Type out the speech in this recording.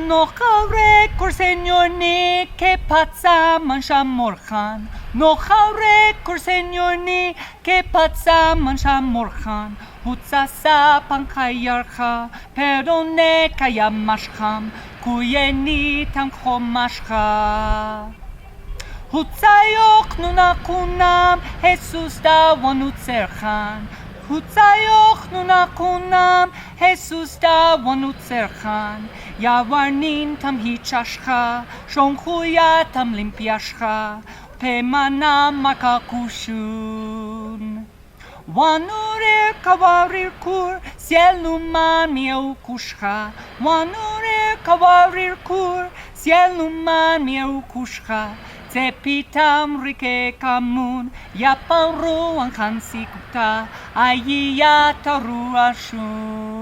No haure cor señor ni que pazza mancha morjan. No haure cor señor ni que pazza mancha morjan. Hutsa sa pankayarcha, perdone kayamashcham, kuyeni tam chomashcha. Hutzayok nunakunam, Jesus da wanutzerchan. Hutzayok nunakunam, Jesus da wanutzerchan. Yawarnin tam hichashcha, shonchuya tam limpiashcha, pemana makakushun. Wanurir kawarir kur, sieluman mieu kushcha. Wanurir kawarir kur, sieluman mieu kushcha. Tepitam rike kamun, yaparu ang kansikukta, ayiyataru ashun.